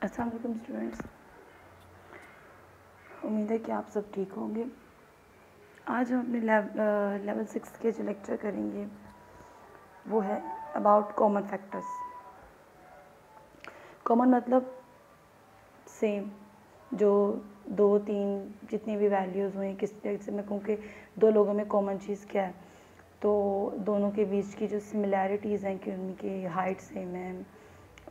अस्सलाम वालेकुम स्टूडेंट्स, उम्मीद है कि आप सब ठीक होंगे। आज हम अपने लेवल 6 के जो लेक्चर करेंगे वो है अबाउट कॉमन फैक्टर्स। कॉमन मतलब सेम, जो 2-3 जितनी भी वैल्यूज़ हुई, किस जैसे मैं कहूँ कि दो लोगों में कॉमन चीज़ क्या है, तो दोनों के बीच की जो सिमिलैरिटीज़ हैं कि उनकी हाइट सेम है,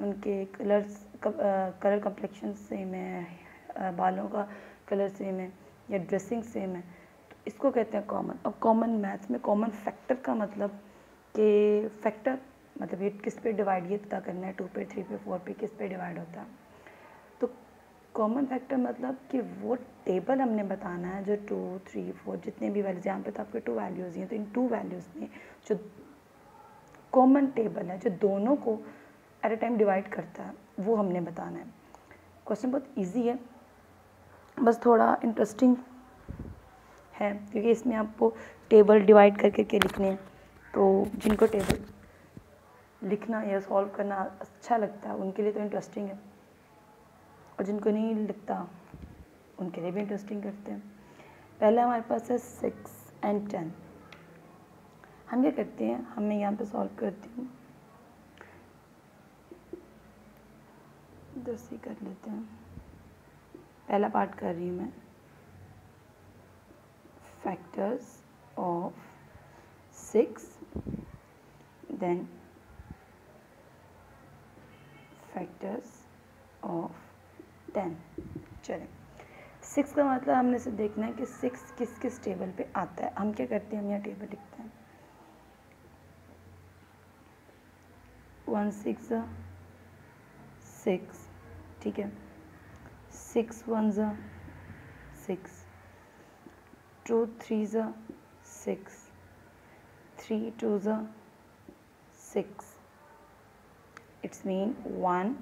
उनके कलर कम्प्लेक्शन सेम है, बालों का कलर सेम है या ड्रेसिंग सेम है, तो इसको कहते हैं कॉमन। और कॉमन मैथ्स में कॉमन फैक्टर का मतलब कि फैक्टर मतलब ये किस पे डिवाइड, ये पता करना है 2 पे 3 पे 4 पे किस पे डिवाइड होता है। तो कॉमन फैक्टर मतलब कि वो टेबल हमने बताना है जो 2, 3, 4 जितने भी वैल्यूज, यहाँ पे तो आपके 2 वैल्यूज़ हैं, तो इन 2 वैल्यूज़ में जो कॉमन टेबल है जो दोनों को एट अ टाइम डिवाइड करता है वो हमने बताना है। क्वेश्चन बहुत इजी है, बस थोड़ा इंटरेस्टिंग है क्योंकि इसमें आपको टेबल डिवाइड करके के लिखने हैं। तो जिनको टेबल लिखना या सॉल्व करना अच्छा लगता है उनके लिए तो इंटरेस्टिंग है, और जिनको नहीं लगता उनके लिए भी इंटरेस्टिंग करते हैं। पहले हमारे पास है 6 और 10। हम क्या करते हैं, हमें यहाँ पे सॉल्व करती हूँ, 10 ही कर लेते हैं। पहला पार्ट कर रही हूँ मैं, factors of 6 then factors of 10। चलें, 6 का मतलब हमने से देखना है कि 6 किस किस टेबल पे आता है। हम क्या करते हैं, हम यहाँ टेबल लिखते हैं 1 6 6, ठीक है, 6 1 6, 2 3 6, 3 2 6, इट्स मीन 1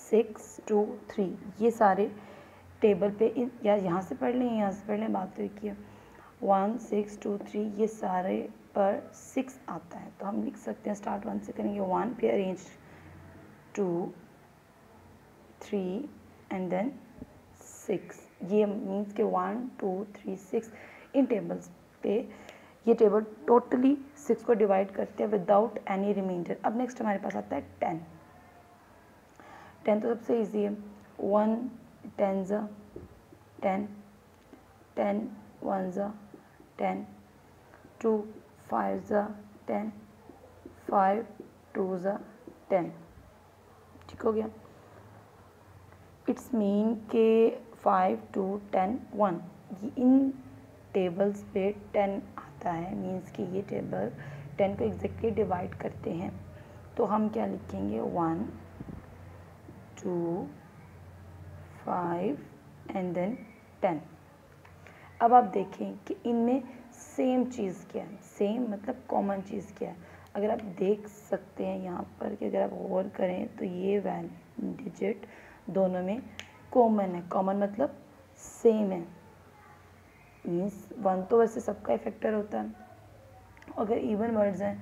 6 2 3। ये सारे टेबल पे या यहाँ से पढ़ लें, यहाँ से पढ़ लें, बात तो एक ही है। 1 6 2 3 ये सारे पर 6 आता है, तो हम लिख सकते हैं, स्टार्ट 1 से करेंगे, 1 पे अरेंज 2 3 एंड देन 6। ये मीन्स के 1 2 3 6 इन टेबल्स पे ये टेबल टोटली 6 को डिवाइड करते हैं विदाउट एनी रिमाइंडर। अब नेक्स्ट हमारे पास आता है 10। 10 तो सबसे इजी है, 1 10 10, 10 1 10, 2 5 10, 5 2 10, ठीक हो गया। इट्स मीन के 5 2 10 1 ये इन टेबल्स पे 10 आता है, मीन्स कि ये टेबल 10 को एग्जैक्टली डिवाइड करते हैं। तो हम क्या लिखेंगे, 1 2 5 एंड देन 10। अब आप देखें कि इनमें सेम चीज़ क्या है, सेम मतलब कॉमन चीज़ क्या है। अगर आप देख सकते हैं यहाँ पर कि अगर आप गौर करें तो ये डिजिट दोनों में कॉमन है। कॉमन मतलब सेम है, मीन्स 1 तो वैसे सबका इफेक्टर होता है, अगर इवन वर्ड्स हैं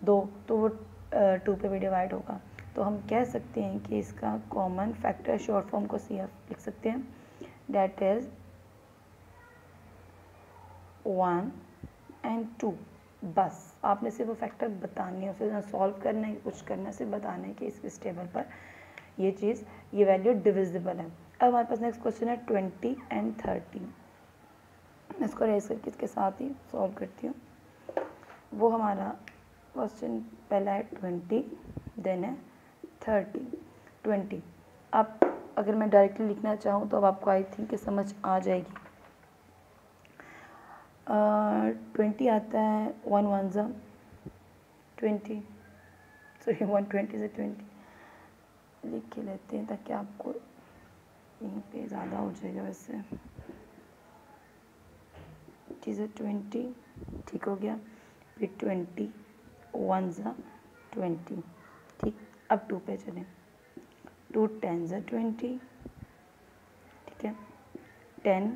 2 तो वो 2 पे भी डिवाइड होगा। तो हम कह सकते हैं कि इसका कॉमन फैक्टर शॉर्ट फॉर्म को CF लिख सकते हैं, डेट इज़ 1 एंड 2। बस आपने सिर्फ वो फैक्टर बतानी है, उसे ना सॉल्व करना है कुछ करना है, सिर्फ बताना है कि इस टेबल पर ये चीज़ ये वैल्यू डिविजिबल है। अब हमारे पास नेक्स्ट क्वेश्चन है 20 एंड 30। मैं इसको रेस करके इसके साथ ही सॉल्व करती हूँ। वो हमारा क्वेश्चन पहला है 20 देन है 30। 20 अब अगर मैं डायरेक्टली लिखना चाहूँ तो अब आपको आई थिंक कि समझ आ जाएगी। 20 आता है 1 1 20, सॉरी 120 से 20 लिख के लेते हैं ताकि आपको यहीं पे ज़्यादा हो जाएगा। वैसे चीज़ 20, ठीक हो गया, फिर 20 1 20, ठीक। अब 2 पे चलें, 2 10 20, ठीक है, 10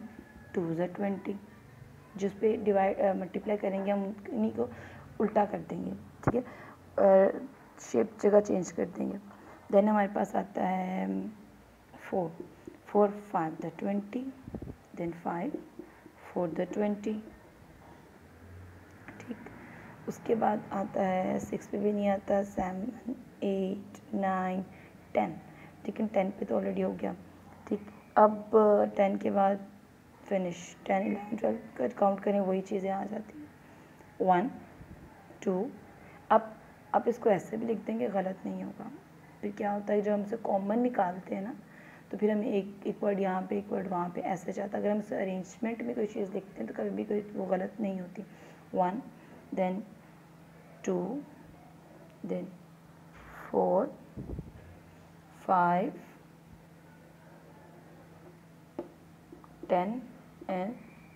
2 20, जिस पे डिवाइड मल्टीप्लाई करेंगे हम उन्हीं को उल्टा कर देंगे, ठीक है, शेप जगह चेंज कर देंगे। देन हमारे पास आता है 4, 4 5 the 20, then 5 4 the 20, ठीक। उसके बाद आता है 6 पे भी नहीं आता, 7 8 9 10, ठीक है 10 पे तो ऑलरेडी हो गया, ठीक। अब 10 के बाद फिनिश, 10 11 12 कर काउंट करें वही चीज़ें आ जाती हैं, 1 2। अब इसको ऐसे भी लिख देंगे, गलत नहीं होगा। फिर क्या होता है, जब हमसे कॉमन निकालते हैं ना, तो फिर हमें एक वर्ड यहाँ पे एक वर्ड वहाँ पे ऐसे जाता है। अगर हम इसे अरेंजमेंट में कोई चीज़ लिखते हैं तो कभी भी कोई वो गलत नहीं होती। 1 देन 2 देन 4 5 10 एंड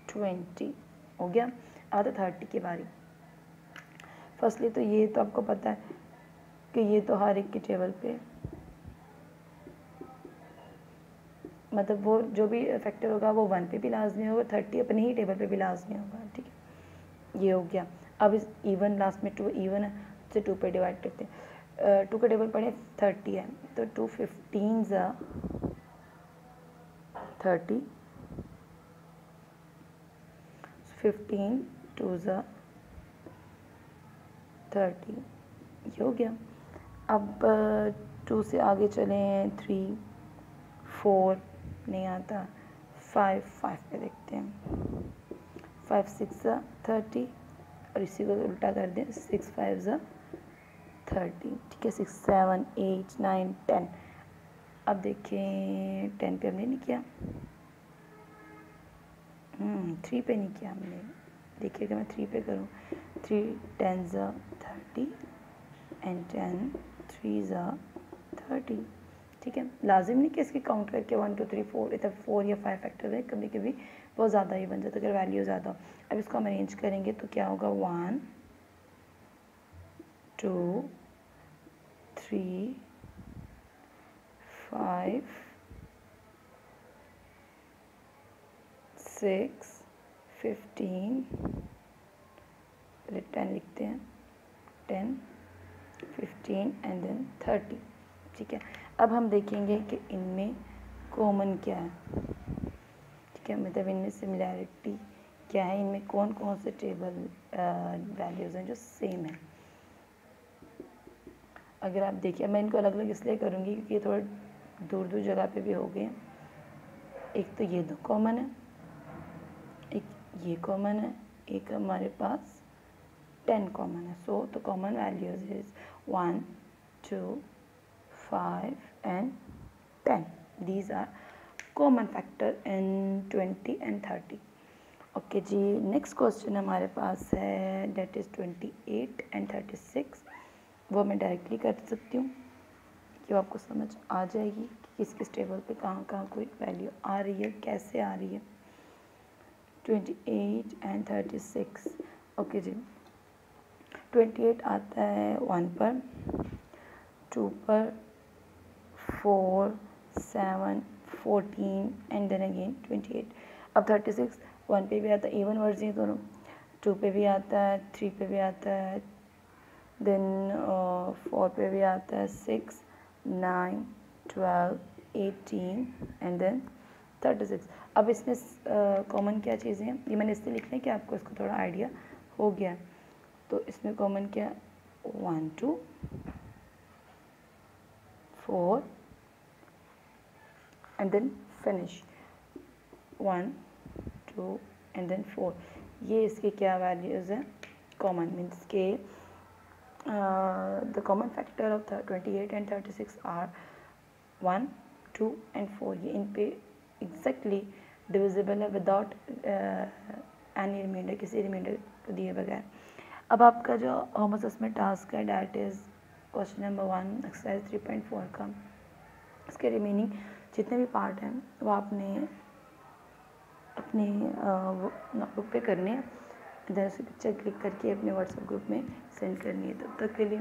20 हो गया। आता 30 की बारी। फर्स्टली तो ये तो आपको पता है कि ये तो हर एक की टेबल पे, मतलब वो जो भी फैक्टर होगा वो 1 पे भी लाजमी होगा, 30 अपनी ही टेबल पे भी लाजमी होगा, ठीक है। ये हो गया। अब इस इवन लास्ट में 2 इवन है, तो 2 पे डिवाइड करते हैं। 2 का टेबल पढ़े 30 है, तो 2 15 ज़ा 30, 15 2 ज़ा 30, ये हो गया। अब 2 से आगे चलें, 3 4 नहीं आता, 5 पे देखते हैं, 5 6 ज़ा 30, और इसी को उल्टा कर दें, 6 5 ज़ा 30, ठीक है। 6 7 8 9 10। अब देखें 10 पे हमने नहीं किया, 3 पे नहीं किया हमने। देखिए अगर मैं 3 पे करूँ, 3 10 ज़ा 30 एंड 10 3 ज़ा 30, ठीक है। लाजिम नहीं कि इसकी काउंट करके 1 2 3 4 इधर 4 या 5 फैक्टर है, कभी कभी बहुत ज़्यादा ही बन जाता है अगर वैल्यू ज़्यादा हो। अब इसको हम अरेंज करेंगे तो क्या होगा, 1 2 3 5 6 15, पहले 10 लिखते हैं, 10 15 एंड देन 30, ठीक है। अब हम देखेंगे कि इनमें कॉमन क्या है, ठीक है, मतलब इनमें सिमिलैरिटी क्या है, इनमें कौन कौन से टेबल वैल्यूज़ हैं जो सेम है। अगर आप देखिए, मैं इनको अलग अलग इसलिए करूँगी क्योंकि ये थोड़े दूर दूर जगह पे भी हो गए। एक तो ये 2 कॉमन है, एक ये कॉमन है, एक हमारे पास 10 कॉमन है। सो तो common values is 1 2 5 and 10। These are common factor in 20 and 30। Okay जी, नेक्स्ट क्वेश्चन हमारे पास है, डेट इज़ 28 एंड 36। वो मैं डायरेक्टली कर सकती हूँ, कि आपको समझ आ जाएगी कि किस किस टेबल पे कहाँ कहाँ कोई वैल्यू आ रही है, कैसे आ रही है। 28 एंड 36, ओके जी। 28 आता है 1 पर, 2 पर, 4 7 14 एंड देन अगेन 28। अब 36 1 पे भी आता है, इवन वर्ड्स हैं दोनों, 2 पे भी आता है, 3 पे भी आता है, देन 4 पे भी आता है, 6 9 12 18 एंड देन 36। अब इसमें कॉमन क्या चीज़ें हैं, ये मैंने इसलिए लिखना है कि आपको इसको थोड़ा आइडिया हो गया। तो इसमें कॉमन क्या, 1 2 4 and then finish, 1 2 and then 4। ये इसके क्या वैल्यूज़ हैं, कॉमन मीन्स के the common factor of 28 and 36 are 1 2 and 4। ये इन पे एग्जैक्टली डिविजिबल है विदाउट एनी रिमाइंडर, किसी रिमाइंडर को दिए बगैर। अब आपका जो होम असेसमेंट टास्क है, that is question number 1 exercise 3.4 का, इसके रिमेनिंग जितने भी पार्ट हैं वो आपने अपनी नोटबुक पे करने हैं, इधर से पिक्चर क्लिक करके अपने व्हाट्सएप ग्रुप में सेंड करनी है। तब तक के लिए